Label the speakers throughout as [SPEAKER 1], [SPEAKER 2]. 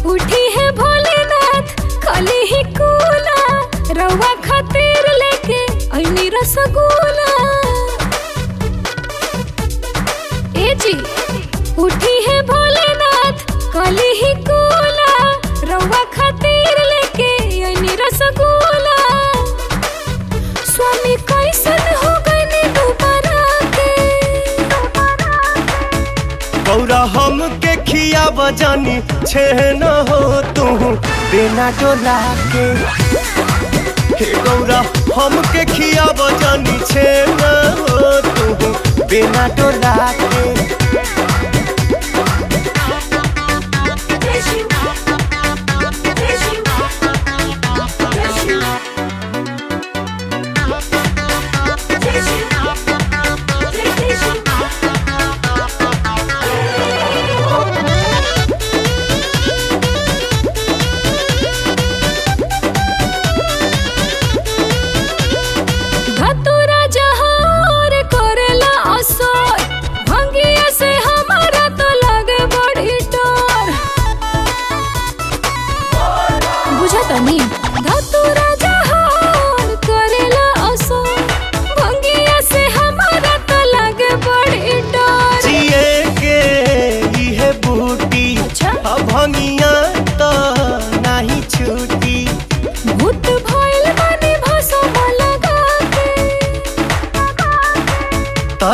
[SPEAKER 1] उठी है भोलेनाथ खाली ही कूला, रवा खातिर लेके ऐनी रसगुल्ला। ए जी उठी है भोलेनाथ खाली ही कूला, रवा खातिर लेके ऐनी रसगुल्ला। स्वामी कैसन हो गए दोबारा के,
[SPEAKER 2] गौरा हम के खिया बजानी छे न हो तू बिना डोला के। हे गौरा हम के खिया बजानी छे न हो तू बिना डोला के।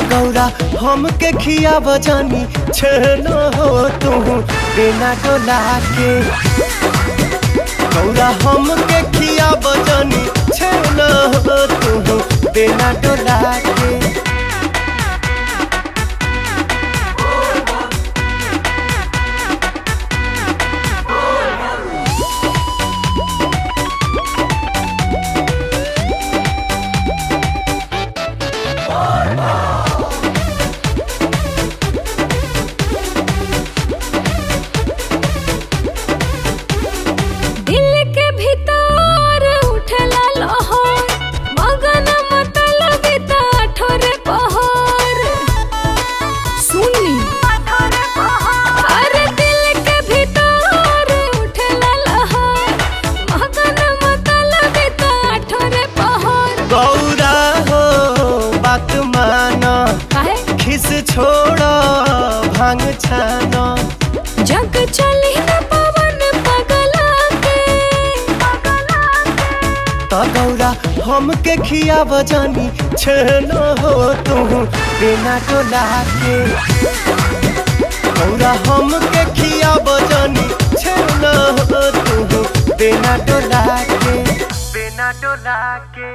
[SPEAKER 2] गौरा हम के खिया बजानी छे न हो तू बिना डोला के। गौरा हम के खिया बजानी छे न हो तू बिना डोला के। छोड़ो भांग छानो
[SPEAKER 1] जग चली न पवन पगला के।
[SPEAKER 2] तो गौरा हम के खिया बजानी छे न हो तू बिना डोला के। गौरा हम के खिया बजानी छे न हो तू बिना डोला के। बिना डोला के।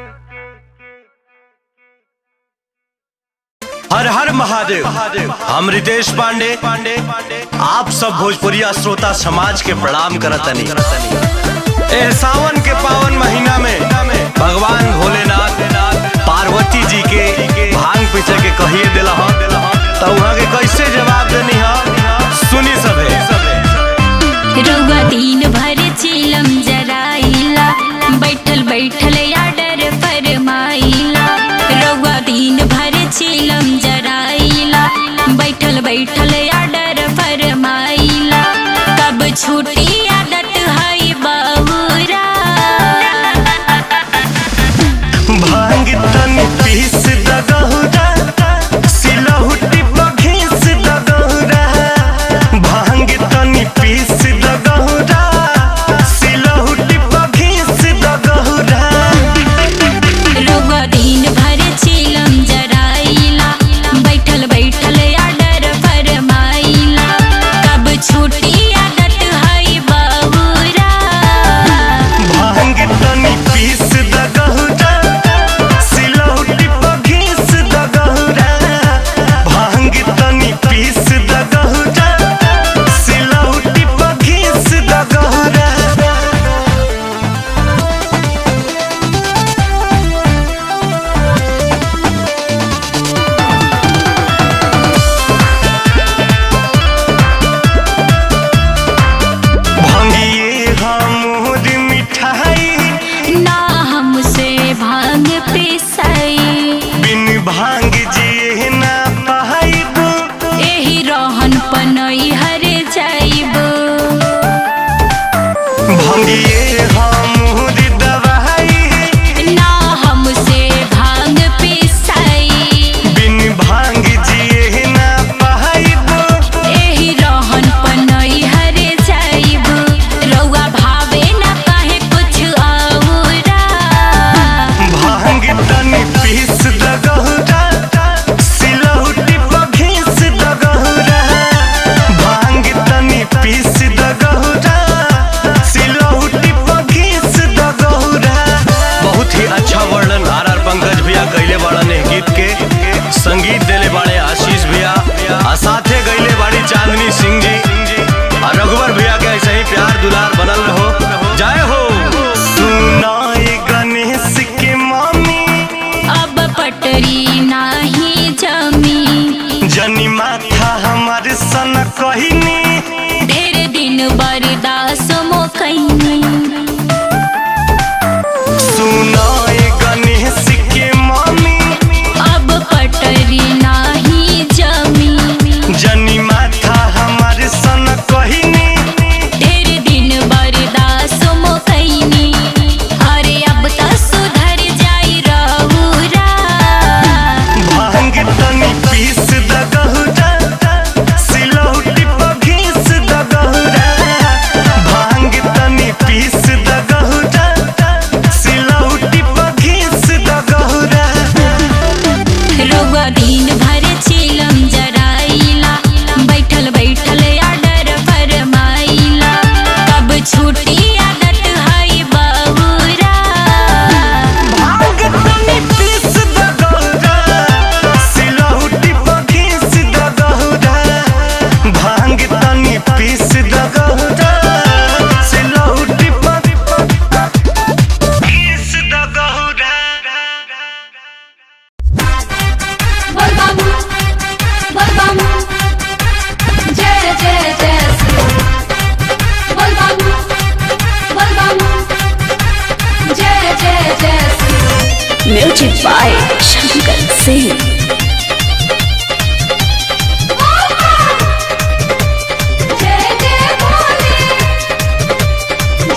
[SPEAKER 3] हर हर महादेव। हम रितेश पांडे आप सब भोजपुरिया श्रोता समाज के प्रणाम करतनी। सावन के पावन महीना में भगवान भोलेनाथ पार्वती जी के भांग पीछे के कहिए दिला तो वहाँ के कैसे जवाब देनी है सुनी सभे।
[SPEAKER 4] रउआ दिन भर चिलम जराइला, बैठल बैठल आडर फरमाइला। रउआ दिन भर चिलम जराइला, बैठल बैठल आडर फरमाइला। कब छूटी आदत है बहुरा,
[SPEAKER 2] भांग तन पीस द गहुरा, सिलहुटी बघीस द गहुरा। भांग तन पीस द गहुरा, सिलहुटी बघीस द गहुरा।
[SPEAKER 4] रउआ दिन भर चिलम जराइला, बैठल बैठल आडर फरमाइला। कब छूटी आदत है बहुरा,
[SPEAKER 2] भांग तन पीस द गहुरा, सिलहुटी बघीस द गहुरा। भांग तन पीस द गहुरा, सिलहुटी बघीस द गहुरा। भंगिए हमर मिठाई
[SPEAKER 4] ना हमसे भांग पिसाई।
[SPEAKER 3] गईले बाड़न एह गीत के संगीत देले बाड़े आशीष भैया आ साथे गईले बाड़ी चांदनी सिंह जी और रघुवर भैया के ऐसे ही प्यार दुलार बनल रहो। जय हो।
[SPEAKER 2] सुनाए गणेश के मामी
[SPEAKER 4] अब पटरी नाही जमी
[SPEAKER 2] जनी माथा हमारे सन कहनी
[SPEAKER 4] ढेर दिन बर्दाश्त मोकैनी
[SPEAKER 2] सुनाए गणेश के मामी
[SPEAKER 4] अब पटरी नाही जमी
[SPEAKER 2] जनी माथा हमारे सन कहनी
[SPEAKER 4] ढेर दिन बर्दाश्त मोकैनी अरे अब त सुधर जाई रहुरा
[SPEAKER 2] भांग तनी पीस द गहुरा सिलौटी पर घीस द गहुरा भांग तनी पीस द गहुरा सिलौटी पर घीस द गहुरा
[SPEAKER 4] रोगा दिन भर चिलम जराइला बैठल बैठल आडर फरमाइला कब छूटी आदत है बहुरा
[SPEAKER 2] भांग तनी पीस द गहुरा सिलौटी पर घीस द गहुरा भांग तनी पीस द गहुरा सिलौटी पर घीस द गहुरा
[SPEAKER 1] बलबम बलबम जय जय जय बलबम बलबम जय जय जय म्यूजिक बाय शंकर सिंह जय जय भोले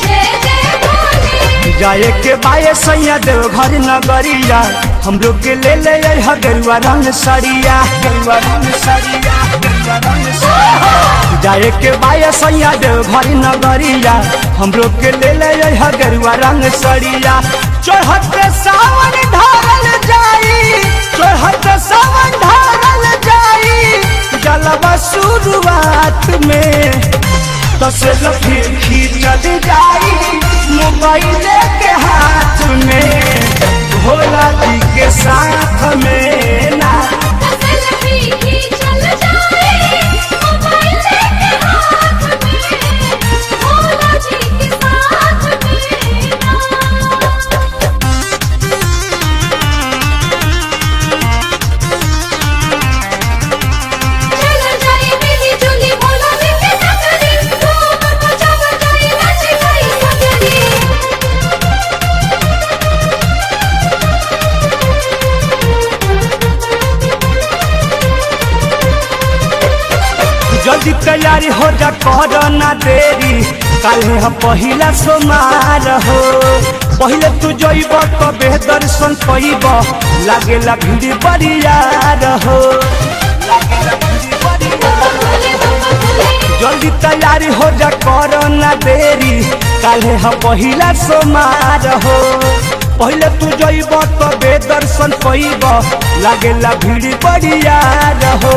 [SPEAKER 1] जय जय भोले
[SPEAKER 5] जाए के बाये सैया देव घर नगरिया हमरो के ले ले आई गेरुआ रंग सरिया गेरुआ रंग सरिया गेरुआ रंग सरिया जाए के बाये सैया देव घर नगरिया हमरो के ले ले आई गेरुआ रंग सरिया चढ़त सावन ढारल जाई चढ़त सावन ढारल जाई जलवा शुरुआत में दस लफी खींचल जाई मोबाइल के हाथ में भोला जी के साथ में ना
[SPEAKER 1] सेल्फी खींचल जाए मोबाइल के हाथ में भोला जी के साथ में चल जाए मिली जुली भोला जी के नगरी धूम मचाव जाए नाच जाए सगरी
[SPEAKER 5] जल्दी तैयारी हो जा कर ना देरी काल्हे हम पहिला सोमार हो पहले तू जइब तबे दर्शन कइब लागेला भीड़ बरियार हो लागेला भीड़ बरियार। जल्दी तैयारी हो जा कर ना देरी काल्हे हम पहिला सोमार हो पहले तू जइब तबे दर्शन कइब लागेला भीड़ बरियार हो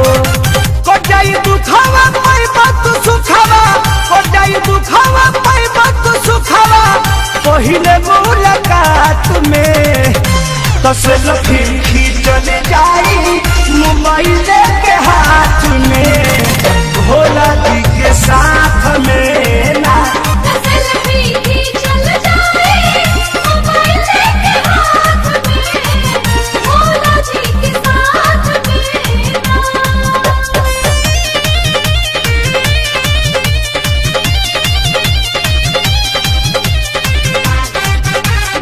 [SPEAKER 5] कोटाई दुखावा पाइबा तू सुखावा कोटाई दुखावा पाइबा तू सुखावा पहिले मुलाकात में दस लफी खींचल जाई मोबाइल के हाथ में भोला जी के साथ में ना
[SPEAKER 1] सेल्फी खींचल जाए मोबाइल के हाथ में भोला जी के साथ में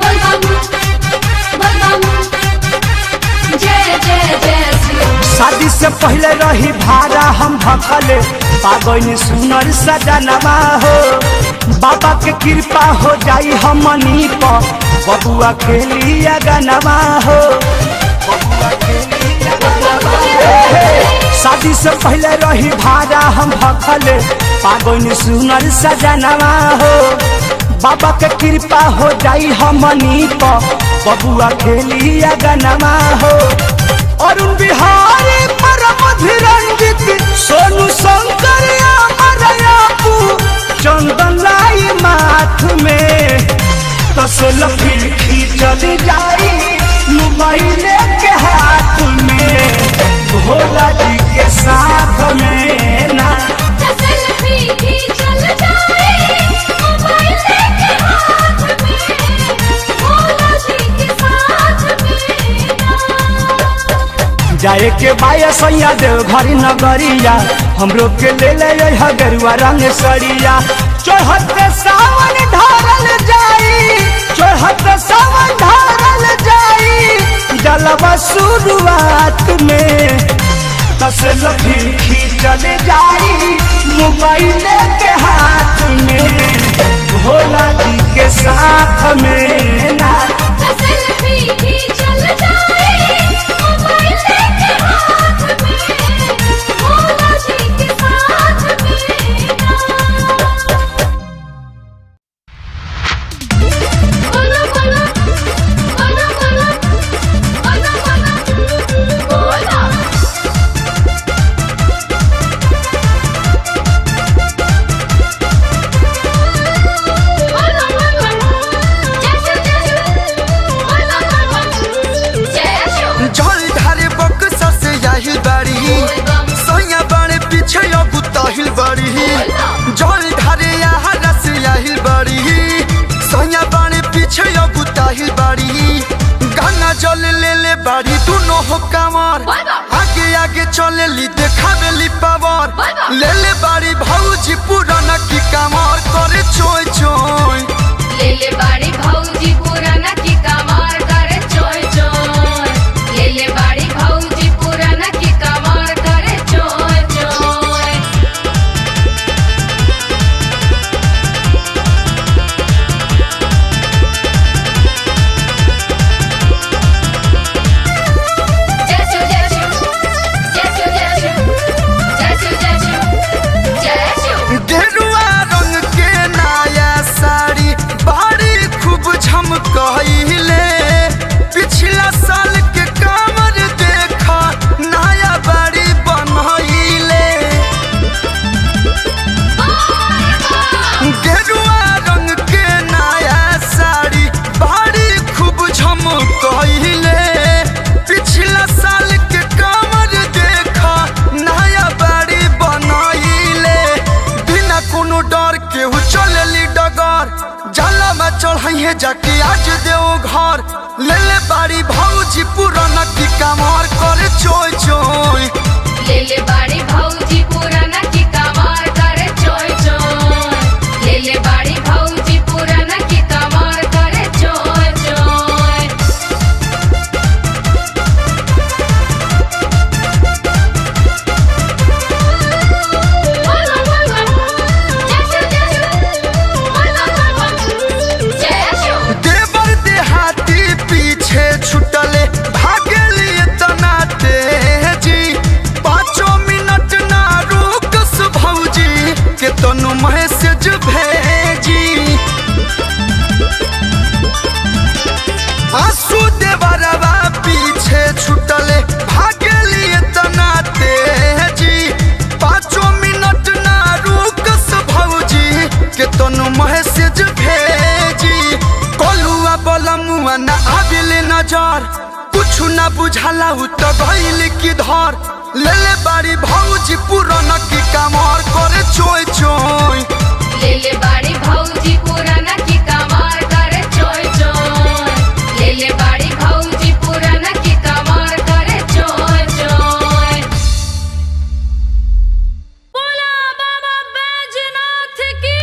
[SPEAKER 1] बलबम बलबम जय जय जय
[SPEAKER 5] शादी से पहले रही भाड़ा हम भखले पागनी सुनर सजनवा हो बाबा के कृपा हो जाई हमनी पर बबुआ खेलिया गनवा हो बबुआ खेलिया गनवा हो। शादी से पहले रही भाड़ा हम भखले पागनी सुनर सजनवा हो बाबा के कृपा हो जाई हमनी पर बबुआ खेलिया गनवा हो अरुण बिहारी परम धीरंजित सोनू शंकर अमर आपू चंदन लाई माथ में तसलफी खींचल जाई मोबाइल जाए के बाया सैया देव घरी नगरिया हमरो के ले ले गेरुआ रंग सड़िया चढ़त सावन ढारल जाई चढ़त सावन ढारल जाई जलवा शुरुआत में तसल खींचल जाई मोबाइल के हाथ में भोला जी के साथ में ना
[SPEAKER 1] सेल्फी भी चल जाए मोबाइल के हाथ में भोला जी के साथ में बोलो बोलो बोलो बोलो बोलो बोलो
[SPEAKER 6] जल धारे बक्सा से आहिल बाड़ी सैया बाड़े पीछे अब ताहिल बाड़ी जल धारे यहाँ से आहिल बाड़ी सैया बाड़े पीछे अब ताहिल बाड़ी गाना जल ले ले बाड़ी दोनों हो कामर आगे आगे चले ली देखावे ली पावर ले ले बाड़ी भौजी पुराना की कामर करे चोय चोय
[SPEAKER 1] ले ले बाड़ी भौजी पुराना की कमार करे चोय चोय ले ले बाड़ी भौजी पुराना की कमार करे चोय चोय जैसु जैसु जैसु जैसु जैसु जैसु
[SPEAKER 6] गेरुआ रंग के नया साड़ी बाड़ी खूब झमकइले पिछला साल के कामर देखा नया बाड़ी बनइले गेरुआ रंग के नया साड़ी बाड़ी खूब झमकइले पिछला साल के कामर देखा नया बाड़ी बनइले बिना कोनो डर के उ चलली डगर जाला में चढ़ाइए जाके आज देव घर ले ले बाड़ी भौजी पुराना की कमार करे चोय चोय
[SPEAKER 1] ले ले बाड़ी भौजी पुराना की कमार करे चोय चोय ले ले बाड़ी भौजी पुराना की कमार करे चोय चोय बोलो बोलो जैसु जैसु बोलो जैसु
[SPEAKER 6] देवर देहाती पीछे छुटले भागे लिए तना तेजी 5 मिनट ना रुकस भौजी के तनु मैसेज भेजी आंसू देवरवा पीछे छुटले भागे लिए तना तेजी 5 मिनट ना रुकस भौजी के तनु मैसेज भेजी कोलुआ बलमुआ ना आबिले नजर कुछ ना बुझाला उ त भइल की धर ले ले बाड़ी भौजी पुराना की कमर करे चोय चोय
[SPEAKER 1] ले ले बाड़ी भौजी पुराना की कमार करे चोय चोय ले ले बाड़ी भौजी पुराना की कमार करे चोय चोय बोला बाबा बैजनाथ की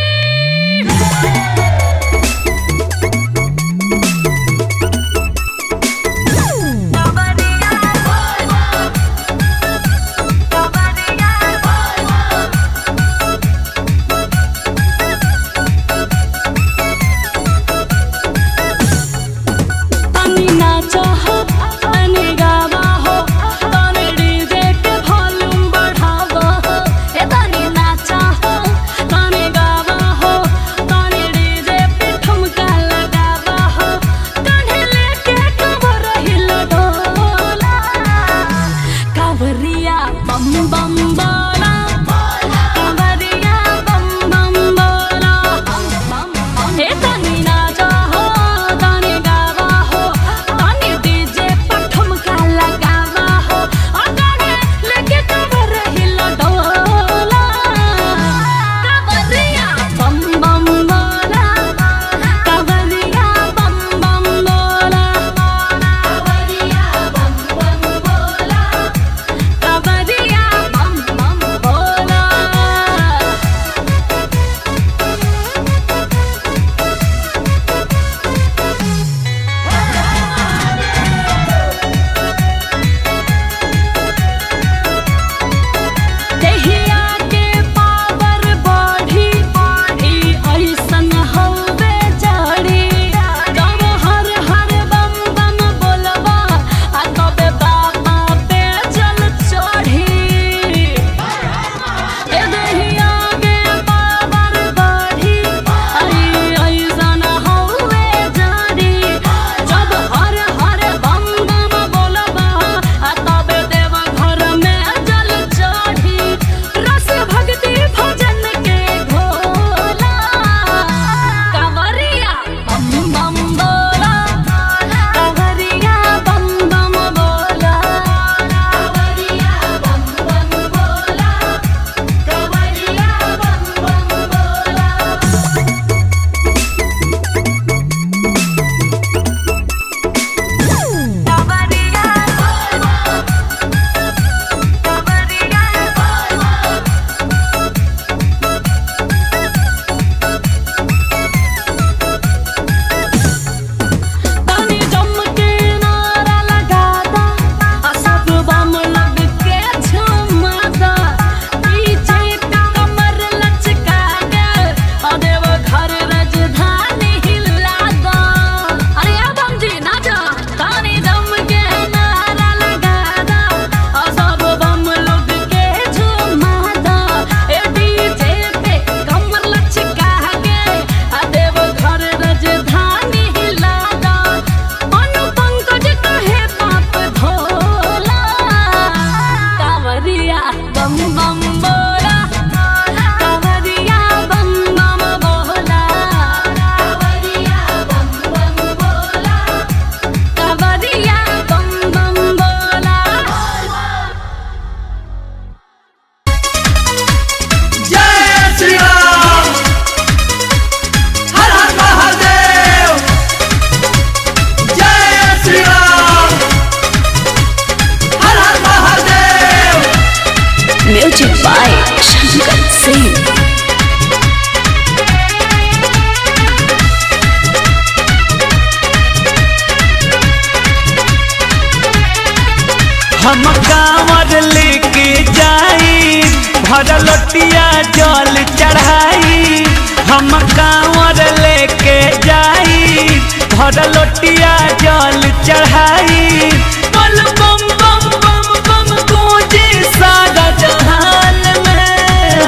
[SPEAKER 5] हम कांवर लेके जाई भर लोटिया जल चढ़ाई। हम कांवर लेके जाई भर लोटिया जल चढ़ाई। बम बम बम बम बम गूंजे सारा जहान में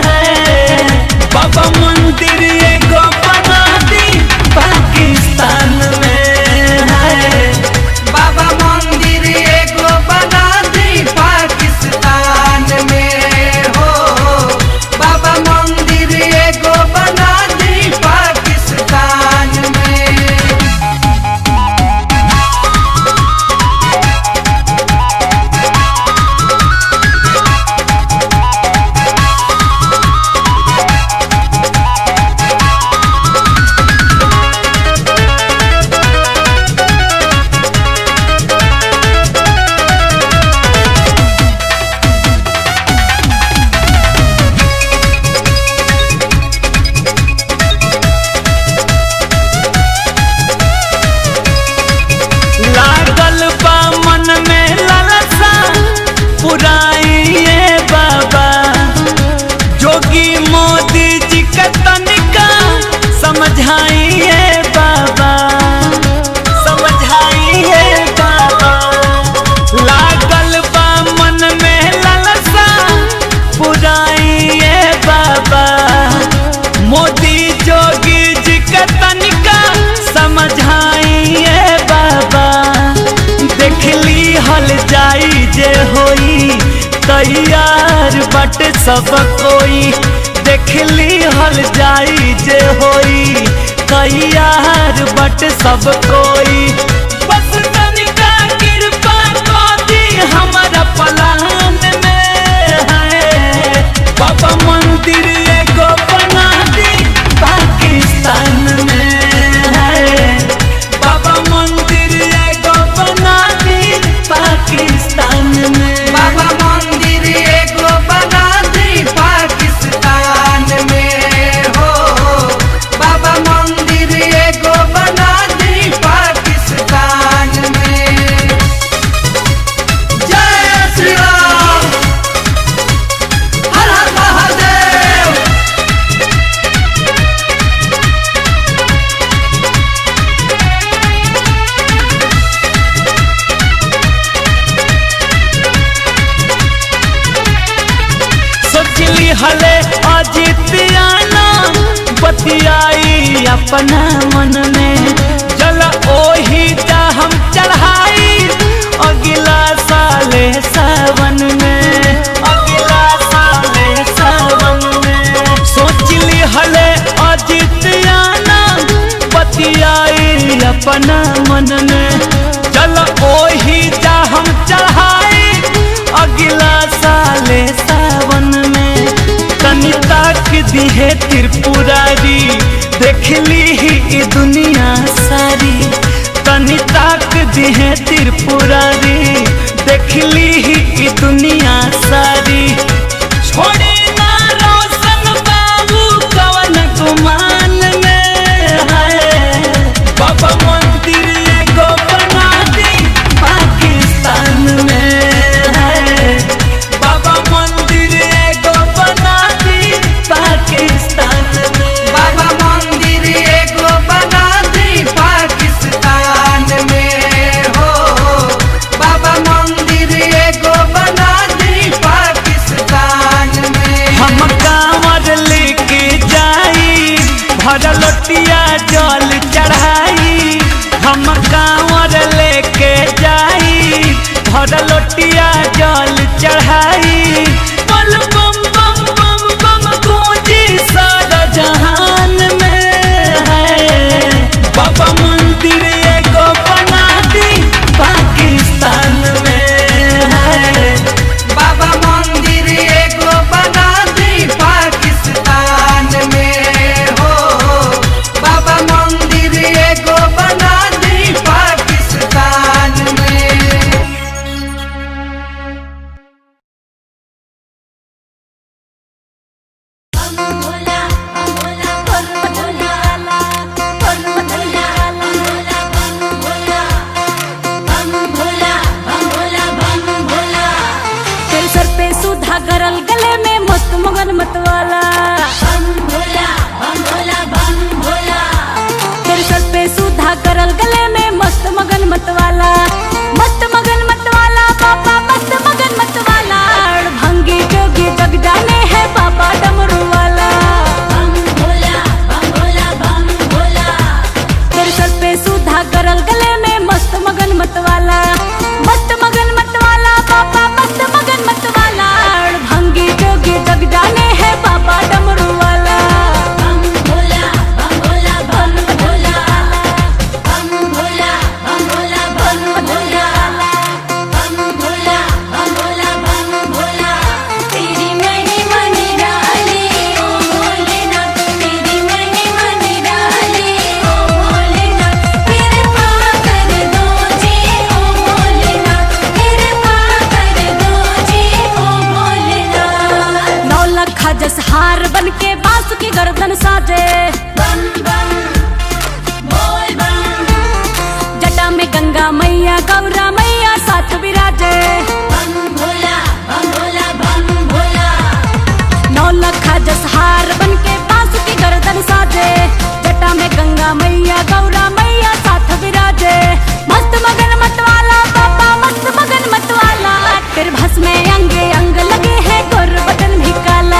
[SPEAKER 5] है। बाबा मंदिर एगो बना दी पाकिस्तान में है।
[SPEAKER 7] बाबा मंदिर एगो बना दी पाकिस्तान में हो। बाबा मंदिर एगो बना दी पाकिस्तान में।
[SPEAKER 5] लागल बा मन में लालसा पुराइए बाबा। जोगी मोदी जी का तनिका समझाइए बाबा, समझाइए बाबा। लागल बा मन में लालसा पुराइए बाबा। मोदी जोगी जी का तनिका समझाइए बाबा। देखली हल जाई जे होई तैयार बट सब कोई। देखली हल जाई जे होई तैयार बट सब कोई। बस तनिका कृपा कर दी हमारा प्लान में है। बाबा मंदिर एगो बना दी पाकिस्तान में है। बाबा मंदिर एगो बना दी पाकिस्तान में।
[SPEAKER 7] बाबा मंदिर एगो बना दी पाकिस्तान में हो। बाबा मंदिर एगो बना दी पाकिस्तान में। जय श्री राम, हर हर महादेव।
[SPEAKER 5] सोचली हले अजितियाना बतियाई अपना मन में। जल ओही जा हम चढ़ाई अगला साले सावन में, अगला साले सावन में। सोचली हले अजितियाना बतियाई अपना मन में। जल ओही जा हम चढ़ाई अगला साले सावन में। तनी ताक दिहे त्रिपुरारी देखली ही दुनिया सारी। तनी ताक दिहे त्रिपुरारी देखली ही दुनिया सारी। छोड़ी ना रोशन बाबू कवन गुमान में है। बाबा मंदिर एगो बना दी पाकिस्तान में है। बाबा मंदिर एगो बना दी पाकिस्तान में।
[SPEAKER 7] बाबा मंदिर एगो बना दी पाकिस्तान में हो। बाबा मंदिर एगो बना दी पाकिस्तान
[SPEAKER 4] नौलखा जस हार बन के बांस की गर्दन साजे। जटा में गंगा मैया गौरा मैया साथ विराजे। नौलखा जस हार बन के बांस की गर्दन साजे। जटा में गंगा मैया गौरा मैया साथ विराजे। मस्त मगन मतवाला बाबा मस्त मगन मतवाला। तेरे भस में अंगे अंग लगे हैं गोर बदन भी काला।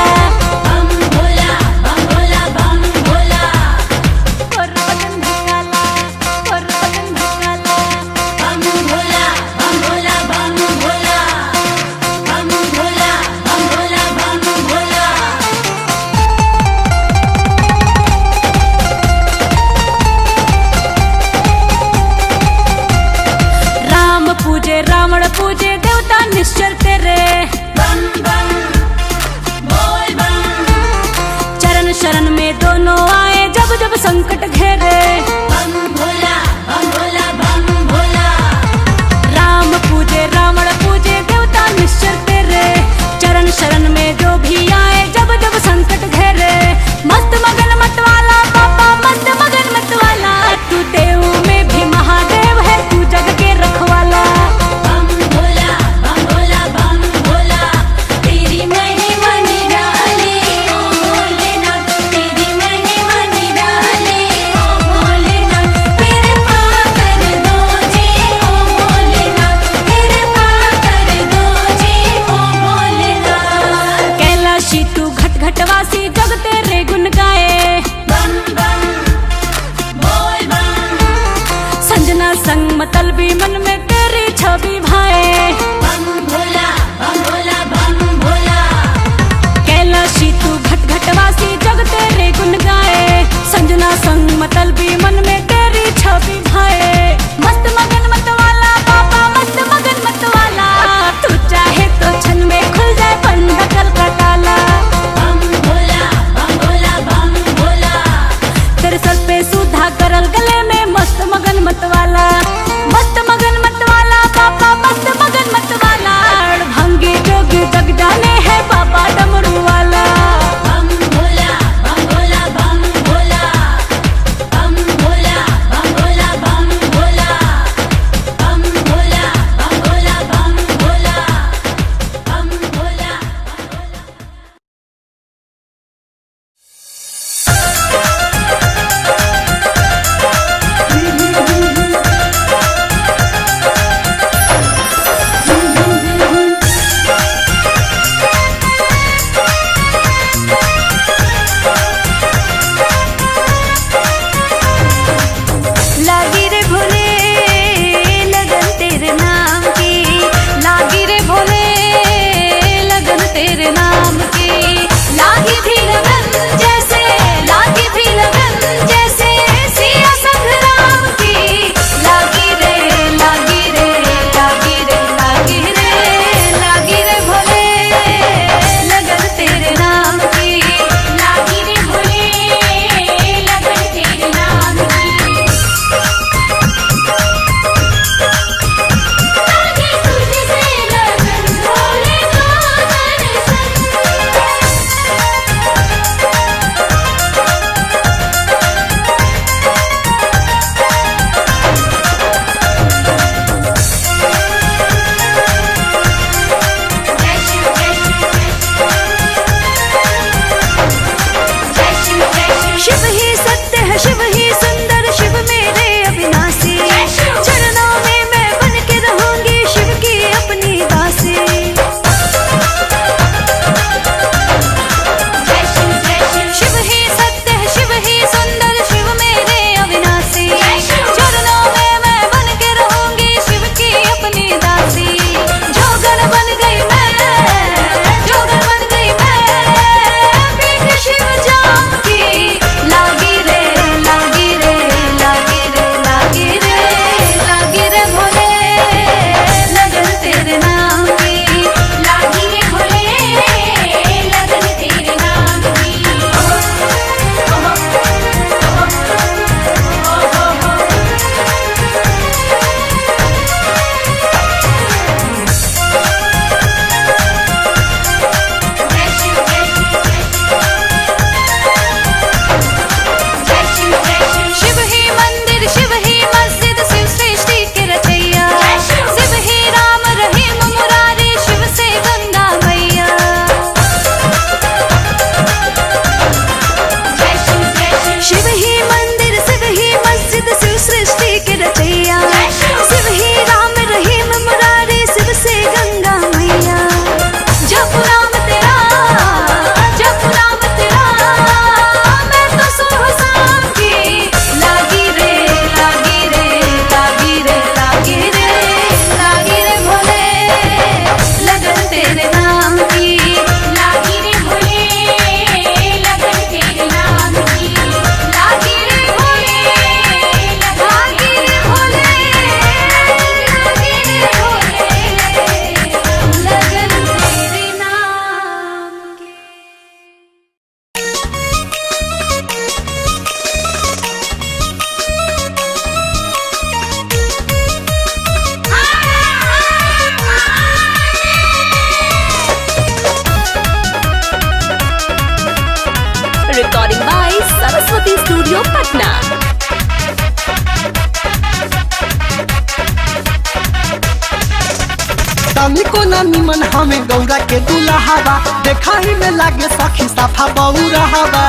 [SPEAKER 5] तनी को ना निमन हमें गौरा के दुल्हावा देखा ही में लागे सखी साफा बहुरा हवा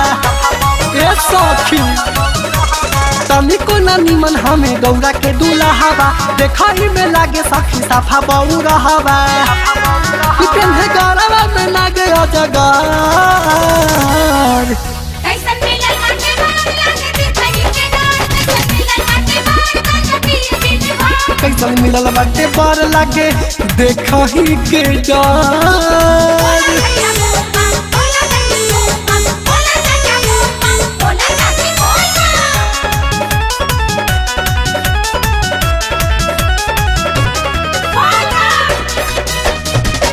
[SPEAKER 5] ए सखी तनी को ना निमन हमें गौरा के दुल्हावा देखा ही में लागे सखी साफा बहुरा हवा पेन्हे गौरवा में लागे अजगर
[SPEAKER 1] कैसन मिलल बाटे बार लागे देखहि के डर कैसन मिलल बाटे बार लागे देखहि के डर
[SPEAKER 5] कैसन मिलल बाटे बर लागे देखही के डर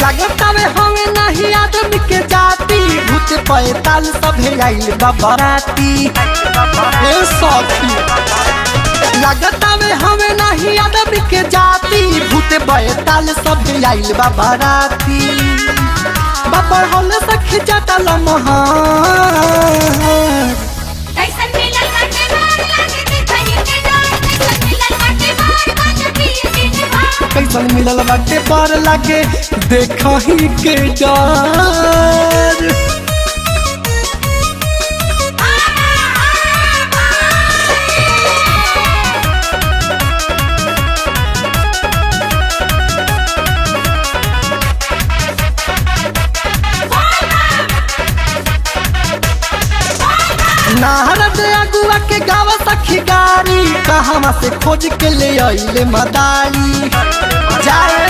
[SPEAKER 5] लगता में हमें नहीं आदमी के जाति भूत पैताल सभे आइल बाबराती ए सखी लगता में हमें नहीं आदमी के जाति भूत पैताल सभे आइल बाबराती बाबा होले सखी जटल महान
[SPEAKER 1] कैसन मिलल बाटे बार लागे देखहि के डर कैसन मिलल बाटे बार लागे देखहि के
[SPEAKER 5] कैसन मिलल बाटे बर लागे देखही के डर नारद अगुआ के गाँव सखी गारी कहवा से खोज के ले आइले मदारी जाए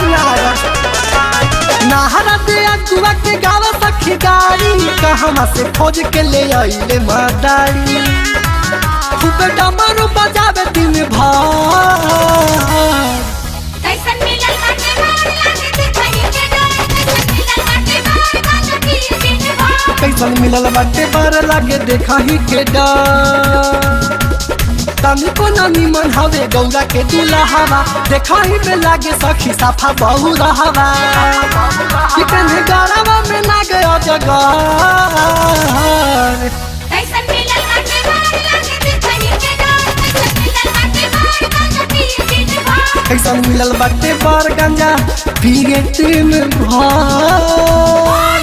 [SPEAKER 5] नारद अगुआ के गाँव सखी गारी कहवा से खोज के ले आइले मदारी खूब डमरू बजावे दिन भर
[SPEAKER 1] कैसन मिलल बाटे बार लागे देखहि के डर
[SPEAKER 5] कैसन मिलल बाटे बर लागे देखही के डर तनी को ना निमन हवे गौरा के दुल्हावा देखही में लागे सखी साफा बहुरा हवा पेन्हे गौरवा में लागे अजगर
[SPEAKER 1] कैसन मिलल बाटे बार लागे देखहि के डर
[SPEAKER 5] कैसन मिलल बाटे बर गंजा पिए में भर